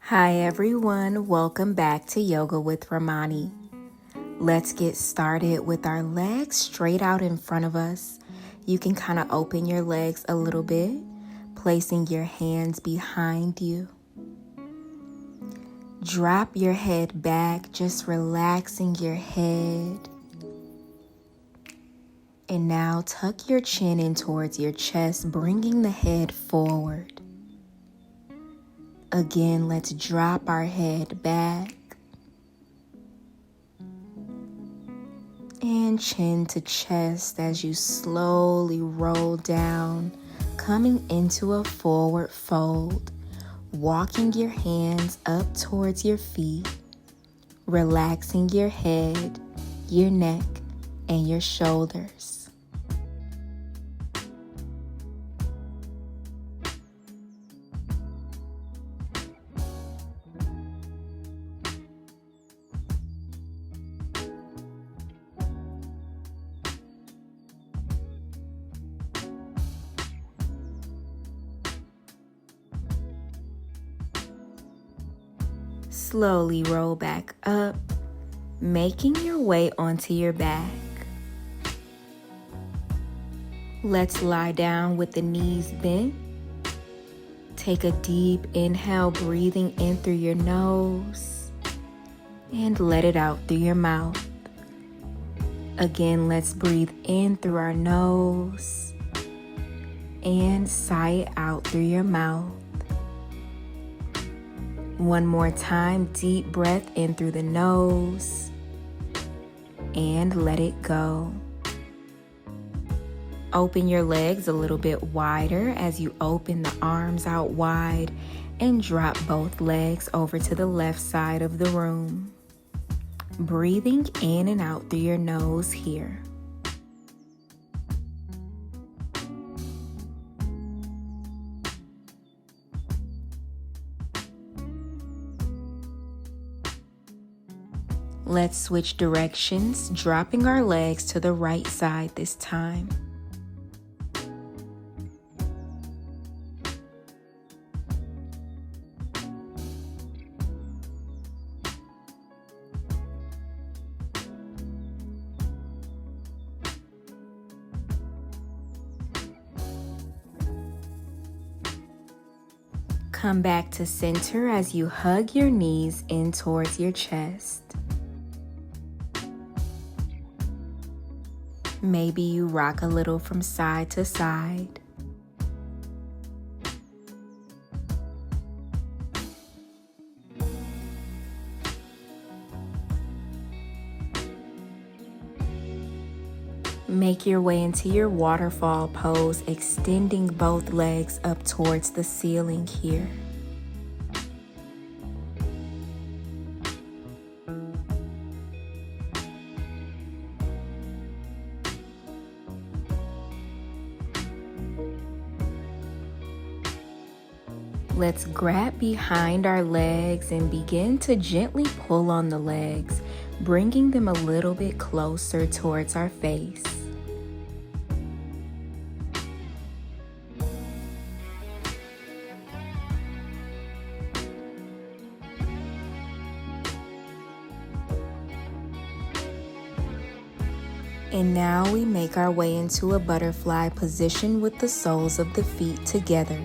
Hi everyone, welcome back to Yoga with RAMONI. Let's get started with our legs straight out in front of us. You can kind of open your legs a little bit, placing your hands behind you. Drop your head back, just relaxing your head. And now tuck your chin in towards your chest, bringing the head forward. Again, let's drop our head back and chin to chest as you slowly roll down, coming into a forward fold, walking your hands up towards your feet, relaxing your head, your neck, and your shoulders. Slowly roll back up, making your way onto your back. Let's lie down with the knees bent. Take a deep inhale, breathing in through your nose, and let it out through your mouth. Again, let's breathe in through our nose and sigh it out through your mouth. One more time, deep breath in through the nose and let it go. Open your legs a little bit wider as you open the arms out wide and drop both legs over to the left side of the room. Breathing in and out through your nose here. Let's switch directions, dropping our legs to the right side this time. Come back to center as you hug your knees in towards your chest. Maybe you rock a little from side to side. Make your way into your waterfall pose, extending both legs up towards the ceiling here. Let's grab behind our legs and begin to gently pull on the legs, bringing them a little bit closer towards our face. And now we make our way into a butterfly position with the soles of the feet together.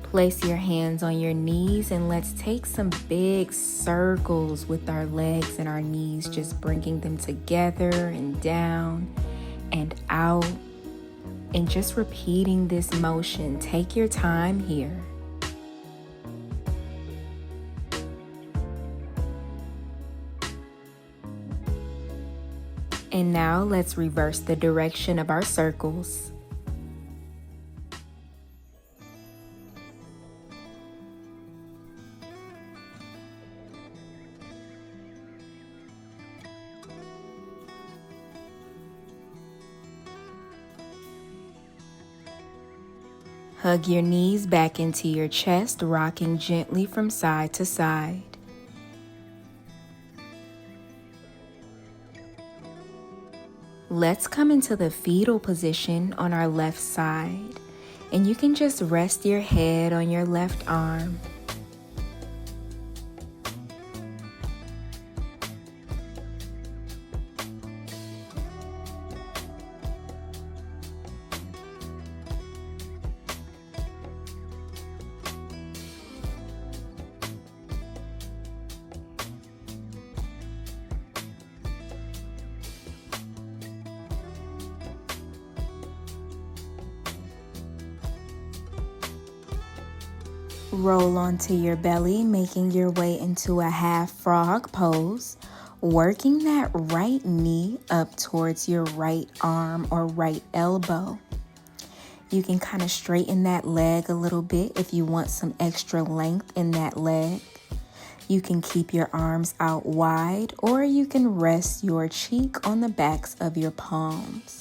Place your hands on your knees and let's take some big circles with our legs and our knees, just bringing them together and down and out, and just repeating this motion. Take your time here. And now let's reverse the direction of our circles. Hug your knees back into your chest, rocking gently from side to side. Let's come into the fetal position on our left side, and you can just rest your head on your left arm. Roll onto your belly, making your way into a half frog pose, working that right knee up towards your right arm or right elbow. You can kind of straighten that leg a little bit if you want some extra length in that leg. You can keep your arms out wide, or you can rest your cheek on the backs of your palms.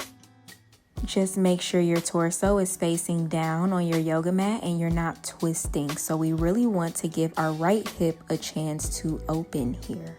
Just make sure your torso is facing down on your yoga mat and you're not twisting. So we really want to give our right hip a chance to open here.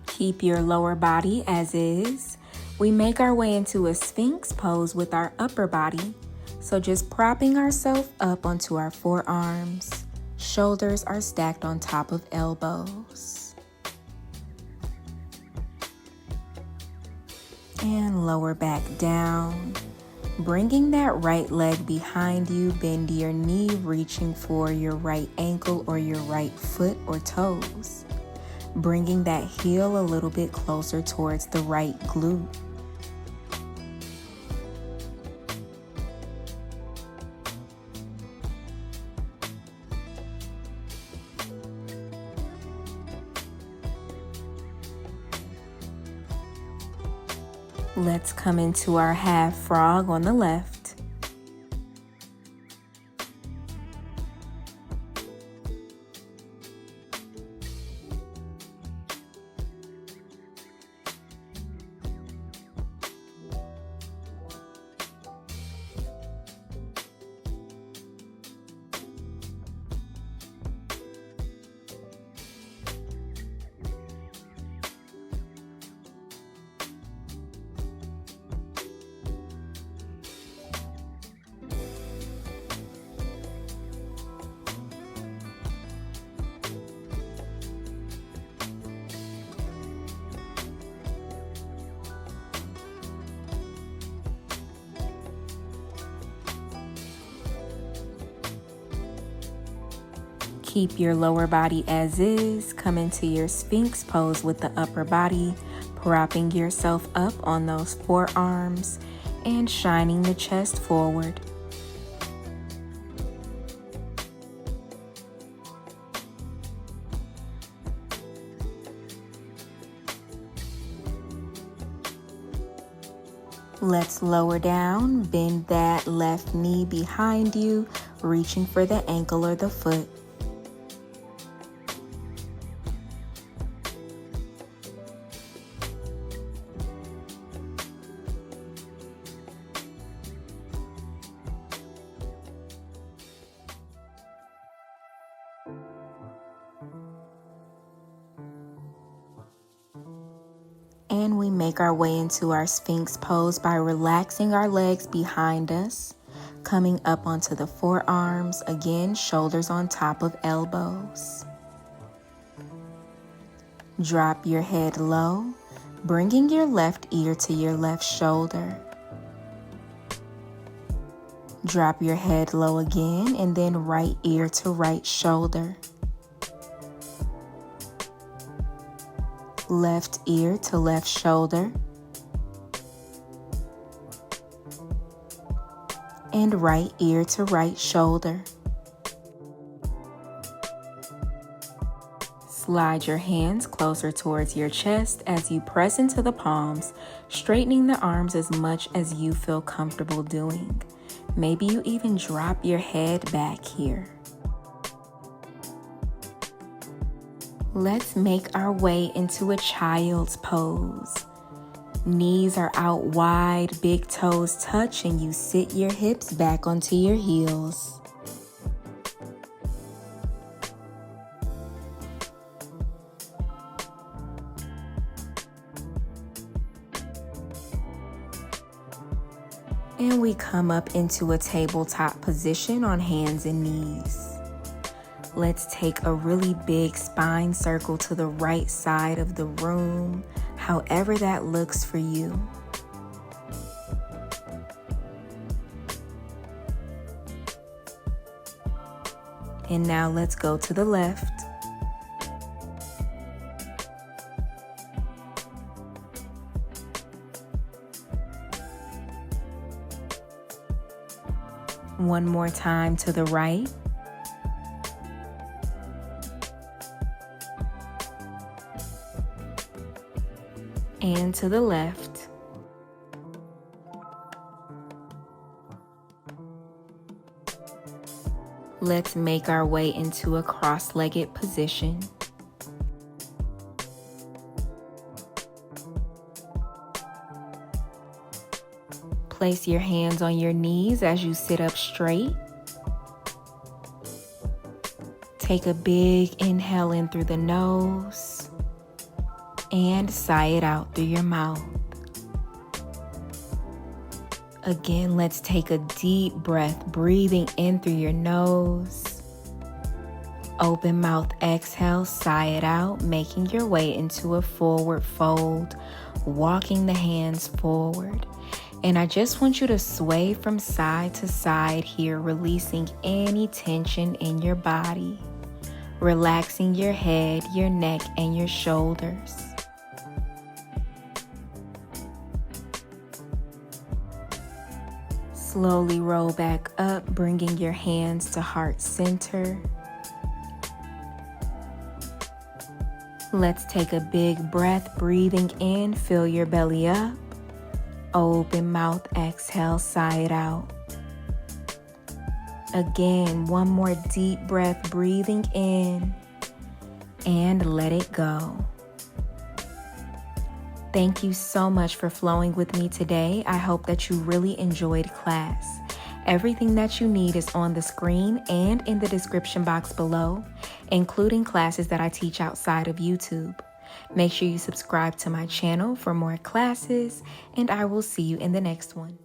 Keep your lower body as is. We make our way into a Sphinx pose with our upper body. So just propping ourselves up onto our forearms. Shoulders are stacked on top of elbows. And lower back down. Bringing that right leg behind you, bend your knee, reaching for your right ankle or your right foot or toes. Bringing that heel a little bit closer towards the right glute. Let's come into our half frog on the left. Keep your lower body as is. Come into your Sphinx pose with the upper body, propping yourself up on those forearms and shining the chest forward. Let's lower down, bend that left knee behind you, reaching for the ankle or the foot. And we make our way into our Sphinx pose by relaxing our legs behind us, coming up onto the forearms, again, shoulders on top of elbows. Drop your head low, bringing your left ear to your left shoulder. Drop your head low again, and then right ear to right shoulder. Left ear to left shoulder, and right ear to right shoulder. Slide your hands closer towards your chest as you press into the palms, straightening the arms as much as you feel comfortable doing. Maybe you even drop your head back here. Let's make our way into a child's pose. Knees are out wide, big toes touch, and you sit your hips back onto your heels. And we come up into a tabletop position on hands and knees. Let's take a really big spine circle to the right side of the room, however that looks for you. And now let's go to the left. One more time to the right. And to the left. Let's make our way into a cross-legged position. Place your hands on your knees as you sit up straight. Take a big inhale in through the nose and sigh it out through your mouth. Again, let's take a deep breath, breathing in through your nose. Open mouth, exhale, sigh it out, making your way into a forward fold, walking the hands forward. And I just want you to sway from side to side here, releasing any tension in your body, relaxing your head, your neck, and your shoulders. Slowly roll back up, bringing your hands to heart center. Let's take a big breath, breathing in, fill your belly up. Open mouth, exhale, sigh it out. Again, one more deep breath, breathing in, and let it go. Thank you so much for flowing with me today. I hope that you really enjoyed class. Everything that you need is on the screen and in the description box below, including classes that I teach outside of YouTube. Make sure you subscribe to my channel for more classes, and I will see you in the next one.